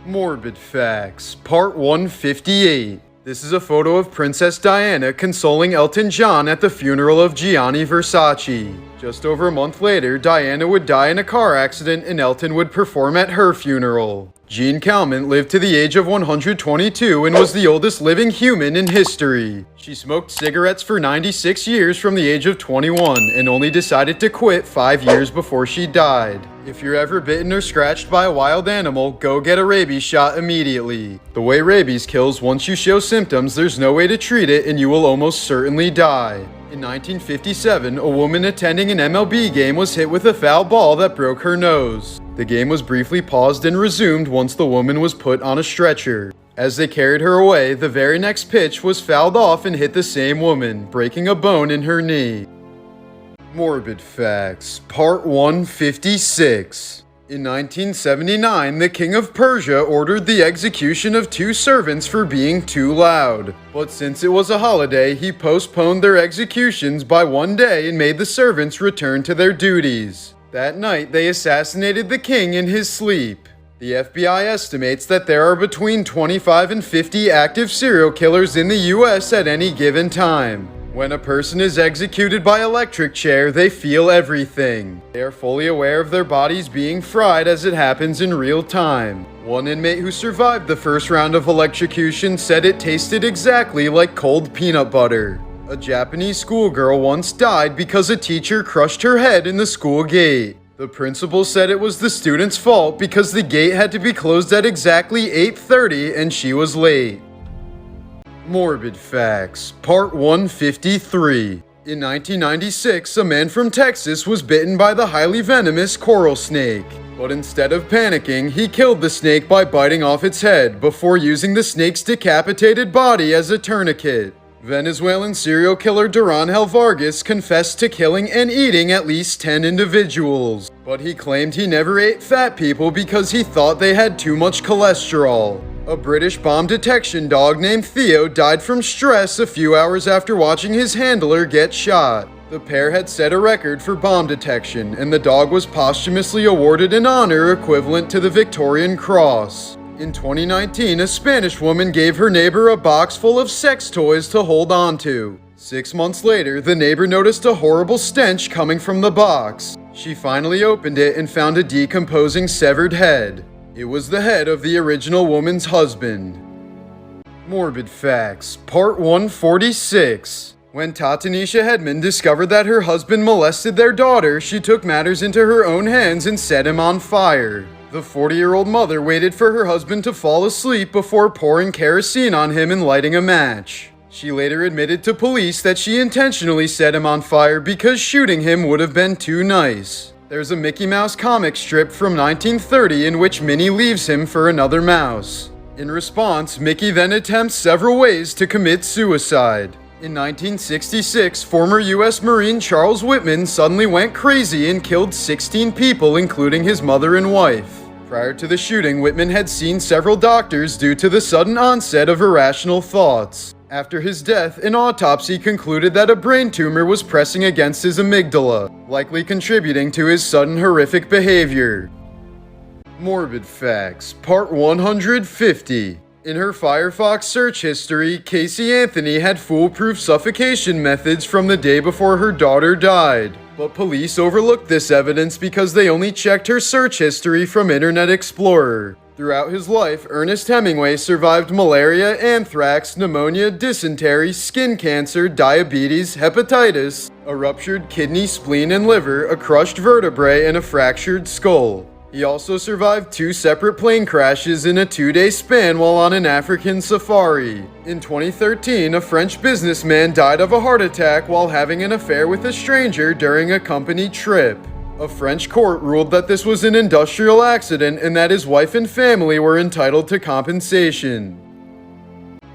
Morbid Facts, Part 158. This is a photo of Princess Diana consoling Elton John at the funeral of Gianni Versace. Just over a month later, Diana would die in a car accident and Elton would perform at her funeral. Jean Calment lived to the age of 122 and was the oldest living human in history. She smoked cigarettes for 96 years from the age of 21 and only decided to quit 5 years before she died. If you're ever bitten or scratched by a wild animal, go get a rabies shot immediately. The way rabies kills, once you show symptoms, there's no way to treat it and you will almost certainly die. In 1957, a woman attending an MLB game was hit with a foul ball that broke her nose. The game was briefly paused and resumed once the woman was put on a stretcher. As they carried her away, the very next pitch was fouled off and hit the same woman, breaking a bone in her knee. Morbid Facts, Part 156. In 1979, the King of Persia ordered the execution of 2 servants for being too loud. But since it was a holiday, he postponed their executions by 1 day and made the servants return to their duties. That night, they assassinated the king in his sleep. The FBI estimates that there are between 25 and 50 active serial killers in the US at any given time. When a person is executed by electric chair, they feel everything. They are fully aware of their bodies being fried as it happens in real time. One inmate who survived the first round of electrocution said it tasted exactly like cold peanut butter. A Japanese schoolgirl once died because a teacher crushed her head in the school gate. The principal said it was the student's fault because the gate had to be closed at exactly 8:30 and she was late. Morbid Facts, Part 153. In 1996, a man from Texas was bitten by the highly venomous coral snake. But instead of panicking, he killed the snake by biting off its head before using the snake's decapitated body as a tourniquet. Venezuelan serial killer Duran Vargas confessed to killing and eating at least 10 individuals. But he claimed he never ate fat people because he thought they had too much cholesterol. A British bomb detection dog named Theo died from stress a few hours after watching his handler get shot. The pair had set a record for bomb detection, and the dog was posthumously awarded an honor equivalent to the Victorian Cross. In 2019, a Spanish woman gave her neighbor a box full of sex toys to hold on to. 6 months later, the neighbor noticed a horrible stench coming from the box. She finally opened it and found a decomposing severed head. It was the head of the original woman's husband. Morbid Facts, Part 146. When Tatanisha Hedman discovered that her husband molested their daughter, she took matters into her own hands and set him on fire. The 40-year-old mother waited for her husband to fall asleep before pouring kerosene on him and lighting a match. She later admitted to police that she intentionally set him on fire because shooting him would have been too nice. There's a Mickey Mouse comic strip from 1930 in which Minnie leaves him for another mouse. In response, Mickey then attempts several ways to commit suicide. In 1966, former U.S. Marine Charles Whitman suddenly went crazy and killed 16 people, including his mother and wife. Prior to the shooting, Whitman had seen several doctors due to the sudden onset of irrational thoughts. After his death, an autopsy concluded that a brain tumor was pressing against his amygdala, likely contributing to his sudden horrific behavior. Morbid Facts, Part 150. In her Firefox search history, Casey Anthony had foolproof suffocation methods from the day before her daughter died. But police overlooked this evidence because they only checked her search history from Internet Explorer. Throughout his life, Ernest Hemingway survived malaria, anthrax, pneumonia, dysentery, skin cancer, diabetes, hepatitis, a ruptured kidney, spleen, and liver, a crushed vertebrae, and a fractured skull. He also survived 2 separate plane crashes in a 2-day span while on an African safari. In 2013, a French businessman died of a heart attack while having an affair with a stranger during a company trip. A French court ruled that this was an industrial accident and that his wife and family were entitled to compensation.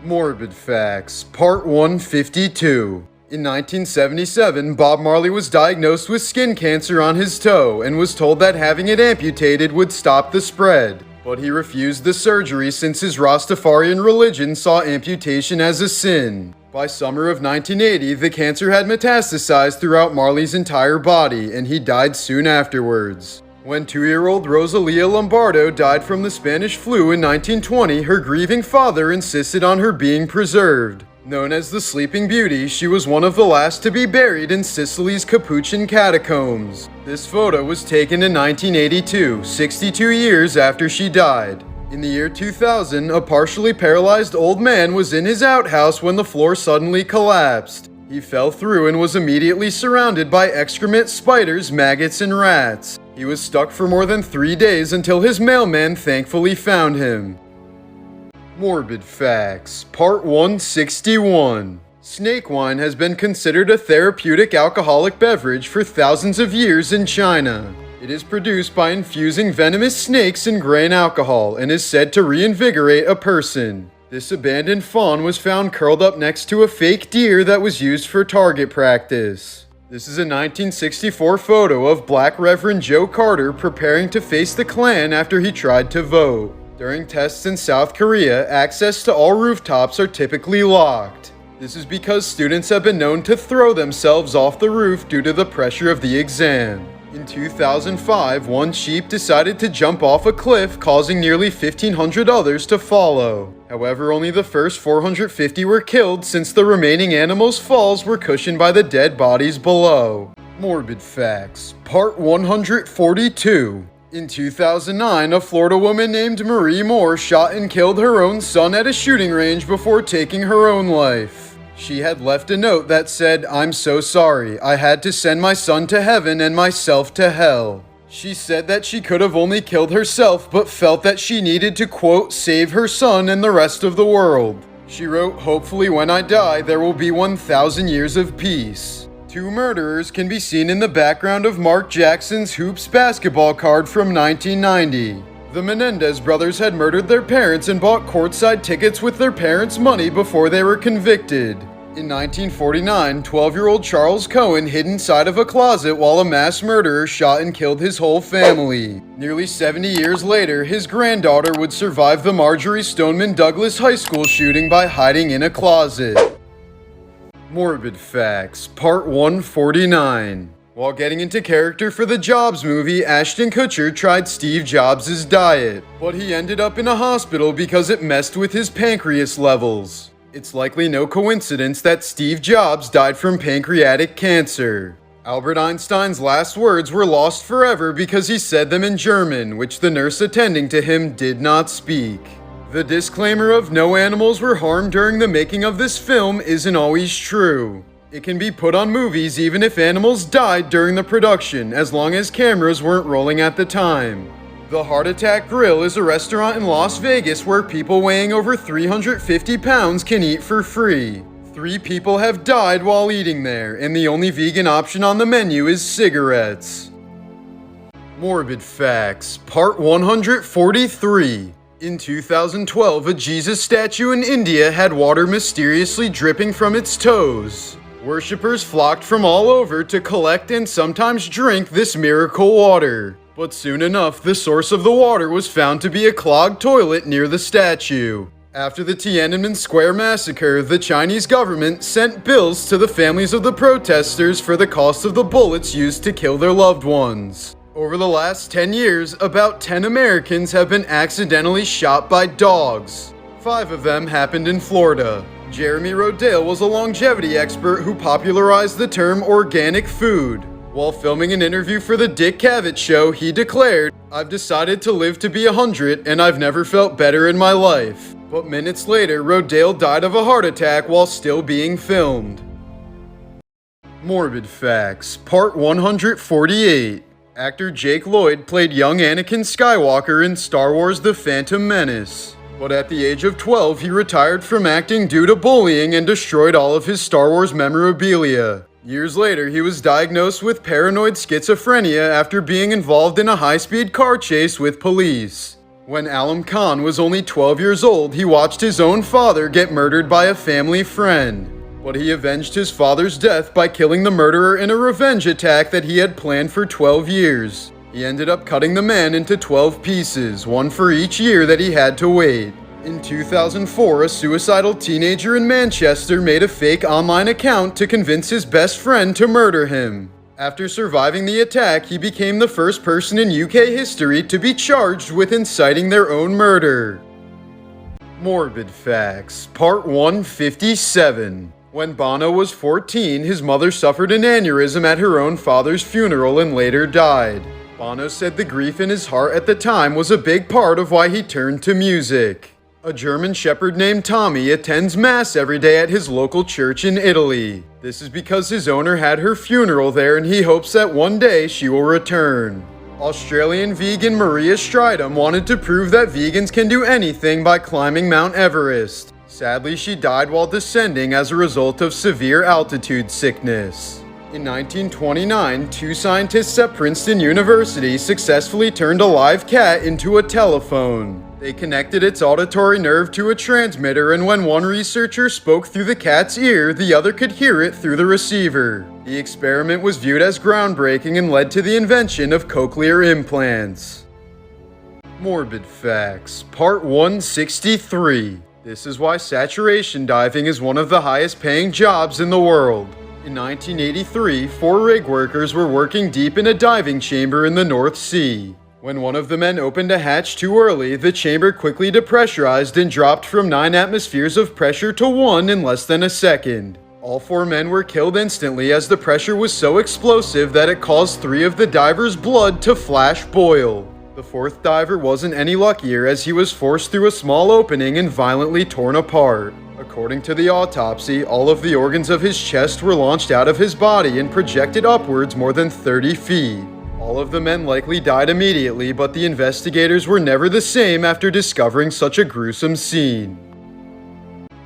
Morbid Facts, Part 152. In 1977, Bob Marley was diagnosed with skin cancer on his toe and was told that having it amputated would stop the spread. But he refused the surgery since his Rastafarian religion saw amputation as a sin. By summer of 1980, the cancer had metastasized throughout Marley's entire body, and he died soon afterwards. When 2-year-old Rosalia Lombardo died from the Spanish flu in 1920, her grieving father insisted on her being preserved. Known as the Sleeping Beauty, she was one of the last to be buried in Sicily's Capuchin catacombs. This photo was taken in 1982, 62 years after she died. In the year 2000, a partially paralyzed old man was in his outhouse when the floor suddenly collapsed. He fell through and was immediately surrounded by excrement, spiders, maggots, and rats. He was stuck for more than 3 days until his mailman thankfully found him. Morbid Facts, Part 161. Snake wine has been considered a therapeutic alcoholic beverage for thousands of years in China. It is produced by infusing venomous snakes in grain alcohol and is said to reinvigorate a person. This abandoned fawn was found curled up next to a fake deer that was used for target practice. This is a 1964 photo of Black Reverend Joe Carter preparing to face the Klan after he tried to vote. During tests in South Korea, access to all rooftops are typically locked. This is because students have been known to throw themselves off the roof due to the pressure of the exam. In 2005, one sheep decided to jump off a cliff, causing nearly 1,500 others to follow. However, only the first 450 were killed since the remaining animals' falls were cushioned by the dead bodies below. Morbid Facts, Part 142. In 2009, a Florida woman named Marie Moore shot and killed her own son at a shooting range before taking her own life. She had left a note that said, "I'm so sorry. I had to send my son to heaven and myself to hell." She said that she could have only killed herself, but felt that she needed to, quote, save her son and the rest of the world. She wrote, "Hopefully when I die, there will be 1,000 years of peace." Two murderers can be seen in the background of Mark Jackson's Hoops basketball card from 1990. The Menendez brothers had murdered their parents and bought courtside tickets with their parents' money before they were convicted. In 1949, 12-year-old Charles Cohen hid inside of a closet while a mass murderer shot and killed his whole family. Nearly 70 years later, his granddaughter would survive the Marjorie Stoneman Douglas High School shooting by hiding in a closet. Morbid Facts, Part 149. While getting into character for the Jobs movie, Ashton Kutcher tried Steve Jobs' diet, but he ended up in a hospital because it messed with his pancreas levels. It's likely no coincidence that Steve Jobs died from pancreatic cancer. Albert Einstein's last words were lost forever because he said them in German, which the nurse attending to him did not speak. The disclaimer of no animals were harmed during the making of this film isn't always true. It can be put on movies even if animals died during the production, as long as cameras weren't rolling at the time. The Heart Attack Grill is a restaurant in Las Vegas where people weighing over 350 pounds can eat for free. 3 people have died while eating there, and the only vegan option on the menu is cigarettes. Morbid Facts, Part 143. In 2012, a Jesus statue in India had water mysteriously dripping from its toes. Worshippers flocked from all over to collect and sometimes drink this miracle water. But soon enough, the source of the water was found to be a clogged toilet near the statue. After the Tiananmen Square massacre, the Chinese government sent bills to the families of the protesters for the cost of the bullets used to kill their loved ones. Over the last 10 years, about 10 Americans have been accidentally shot by dogs. 5 of them happened in Florida. Jeremy Rodale was a longevity expert who popularized the term organic food. While filming an interview for the Dick Cavett Show, he declared, "I've decided to live to be 100 and I've never felt better in my life." But minutes later, Rodale died of a heart attack while still being filmed. Morbid Facts, Part 148. Actor Jake Lloyd played young Anakin Skywalker in Star Wars: The Phantom Menace. But at the age of 12, he retired from acting due to bullying and destroyed all of his Star Wars memorabilia. Years later, he was diagnosed with paranoid schizophrenia after being involved in a high-speed car chase with police. When Alam Khan was only 12 years old, he watched his own father get murdered by a family friend. But he avenged his father's death by killing the murderer in a revenge attack that he had planned for 12 years. He ended up cutting the man into 12 pieces, one for each year that he had to wait. In 2004, a suicidal teenager in Manchester made a fake online account to convince his best friend to murder him. After surviving the attack, he became the first person in UK history to be charged with inciting their own murder. Morbid Facts, Part 157. When Bono was 14, his mother suffered an aneurysm at her own father's funeral and later died. Bono said the grief in his heart at the time was a big part of why he turned to music. A German shepherd named Tommy attends Mass every day at his local church in Italy. This is because his owner had her funeral there and he hopes that one day she will return. Australian vegan Maria Stridham wanted to prove that vegans can do anything by climbing Mount Everest. Sadly, she died while descending as a result of severe altitude sickness. In 1929, two scientists at Princeton University successfully turned a live cat into a telephone. They connected its auditory nerve to a transmitter, and when one researcher spoke through the cat's ear, the other could hear it through the receiver. The experiment was viewed as groundbreaking and led to the invention of cochlear implants. Morbid Facts, Part 163. This is why saturation diving is one of the highest paying jobs in the world. In 1983, 4 rig workers were working deep in a diving chamber in the North Sea. When one of the men opened a hatch too early, the chamber quickly depressurized and dropped from 9 atmospheres of pressure to 1 in less than a second. All 4 men were killed instantly as the pressure was so explosive that it caused 3 of the divers' blood to flash boil. The 4th diver wasn't any luckier as he was forced through a small opening and violently torn apart. According to the autopsy, all of the organs of his chest were launched out of his body and projected upwards more than 30 feet. All of the men likely died immediately, but the investigators were never the same after discovering such a gruesome scene.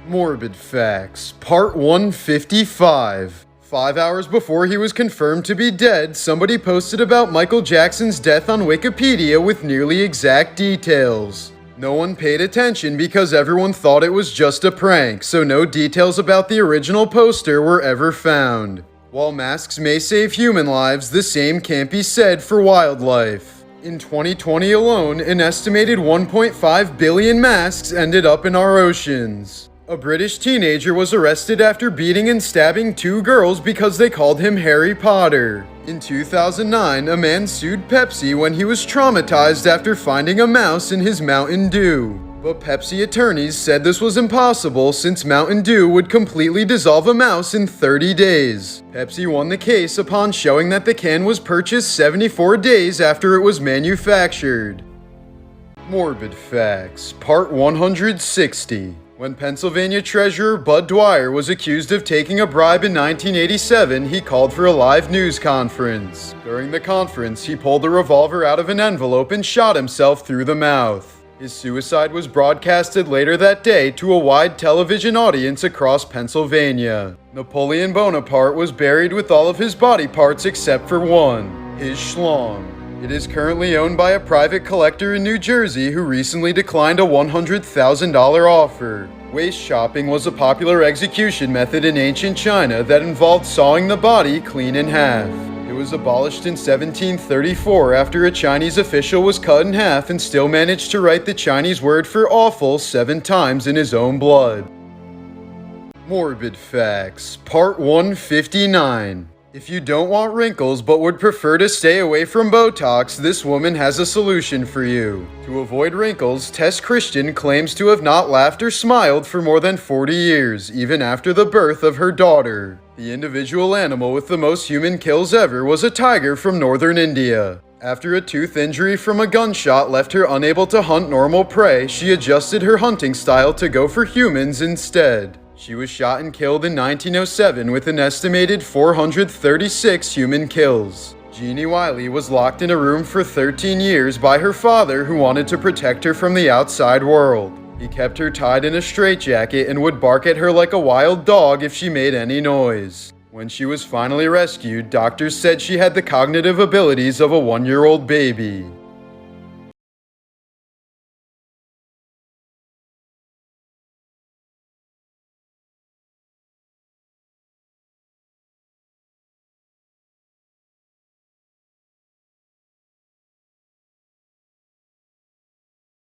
Morbid Facts, Part 155. 5 hours before he was confirmed to be dead, somebody posted about Michael Jackson's death on Wikipedia with nearly exact details. No one paid attention because everyone thought it was just a prank, so no details about the original poster were ever found. While masks may save human lives, the same can't be said for wildlife. In 2020 alone, an estimated 1.5 billion masks ended up in our oceans. A British teenager was arrested after beating and stabbing 2 girls because they called him Harry Potter. In 2009, a man sued Pepsi when he was traumatized after finding a mouse in his Mountain Dew. But Pepsi attorneys said this was impossible since Mountain Dew would completely dissolve a mouse in 30 days. Pepsi won the case upon showing that the can was purchased 74 days after it was manufactured. Morbid Facts, Part 160. When Pennsylvania Treasurer Bud Dwyer was accused of taking a bribe in 1987, he called for a live news conference. During the conference, he pulled a revolver out of an envelope and shot himself through the mouth. His suicide was broadcasted later that day to a wide television audience across Pennsylvania. Napoleon Bonaparte was buried with all of his body parts except for one, his schlong. It is currently owned by a private collector in New Jersey who recently declined a $100,000 offer. Waist chopping was a popular execution method in ancient China that involved sawing the body clean in half. It was abolished in 1734 after a Chinese official was cut in half and still managed to write the Chinese word for awful 7 times in his own blood. Morbid Facts, Part 159. If you don't want wrinkles but would prefer to stay away from Botox, this woman has a solution for you. To avoid wrinkles, Tess Christian claims to have not laughed or smiled for more than 40 years, even after the birth of her daughter. The individual animal with the most human kills ever was a tiger from northern India. After a tooth injury from a gunshot left her unable to hunt normal prey, she adjusted her hunting style to go for humans instead. She was shot and killed in 1907 with an estimated 436 human kills. Jeannie Wiley was locked in a room for 13 years by her father who wanted to protect her from the outside world. He kept her tied in a straitjacket and would bark at her like a wild dog if she made any noise. When she was finally rescued, doctors said she had the cognitive abilities of a 1-year-old baby.